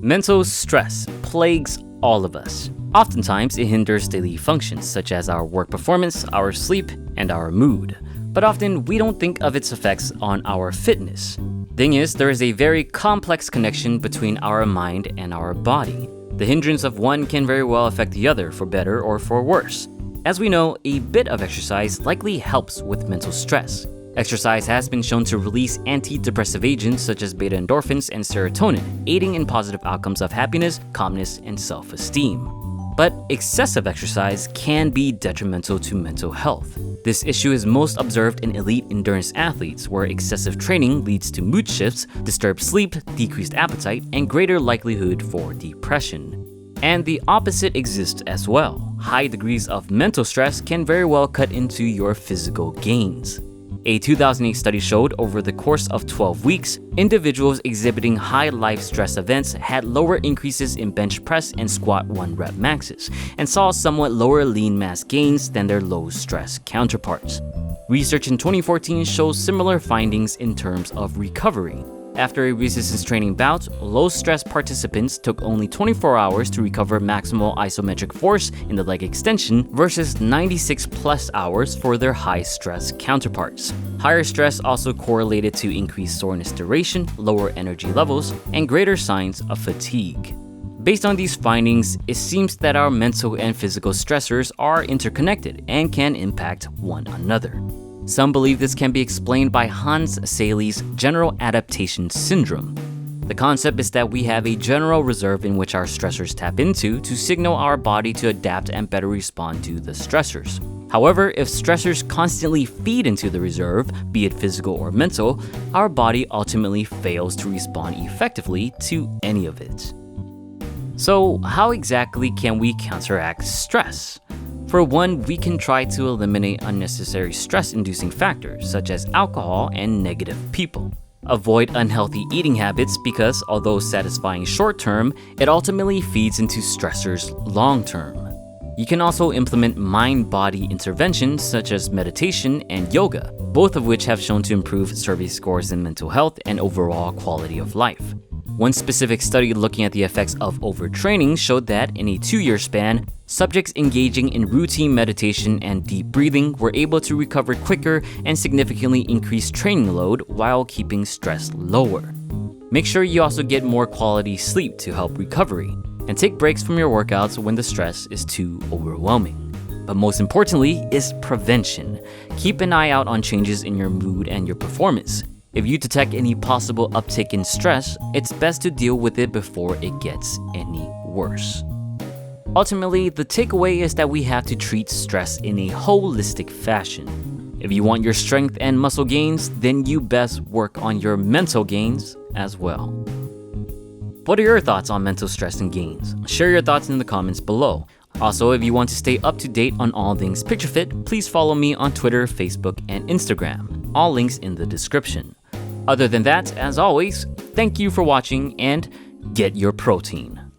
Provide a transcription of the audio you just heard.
Mental stress plagues all of us. Oftentimes, it hinders daily functions such as our work performance, our sleep, and our mood. But often, we don't think of its effects on our fitness. Thing is, there is a very complex connection between our mind and our body. The hindrance of one can very well affect the other for better or for worse. As we know, a bit of exercise likely helps with mental stress. Exercise has been shown to release antidepressive agents such as beta endorphins and serotonin, aiding in positive outcomes of happiness, calmness, and self-esteem. But excessive exercise can be detrimental to mental health. This issue is most observed in elite endurance athletes, where excessive training leads to mood shifts, disturbed sleep, decreased appetite, and greater likelihood for depression. And the opposite exists as well. High degrees of mental stress can very well cut into your physical gains. A 2008 study showed over the course of 12 weeks, individuals exhibiting high life stress events had lower increases in bench press and squat 1-rep maxes, and saw somewhat lower lean mass gains than their low stress counterparts. Research in 2014 shows similar findings in terms of recovery. After a resistance training bout, low-stress participants took only 24 hours to recover maximal isometric force in the leg extension versus 96+ hours for their high-stress counterparts. Higher stress also correlated to increased soreness duration, lower energy levels, and greater signs of fatigue. Based on these findings, it seems that our mental and physical stressors are interconnected and can impact one another. Some believe this can be explained by Hans Selye's general adaptation syndrome. The concept is that we have a general reserve in which our stressors tap into to signal our body to adapt and better respond to the stressors. However, if stressors constantly feed into the reserve, be it physical or mental, our body ultimately fails to respond effectively to any of it. So, how exactly can we counteract stress? For one, we can try to eliminate unnecessary stress-inducing factors such as alcohol and negative people. Avoid unhealthy eating habits because, although satisfying short-term, it ultimately feeds into stressors long-term. You can also implement mind-body interventions such as meditation and yoga, both of which have shown to improve survey scores in mental health and overall quality of life. One specific study looking at the effects of overtraining showed that in a 2-year span, subjects engaging in routine meditation and deep breathing were able to recover quicker and significantly increase training load while keeping stress lower. Make sure you also get more quality sleep to help recovery, and take breaks from your workouts when the stress is too overwhelming. But most importantly is prevention. Keep an eye out on changes in your mood and your performance. If you detect any possible uptick in stress, it's best to deal with it before it gets any worse. Ultimately, the takeaway is that we have to treat stress in a holistic fashion. If you want your strength and muscle gains, then you best work on your mental gains as well. What are your thoughts on mental stress and gains? Share your thoughts in the comments below. Also, if you want to stay up to date on all things PictureFit, please follow me on Twitter, Facebook, and Instagram. All links in the description. Other than that, as always, thank you for watching and get your protein.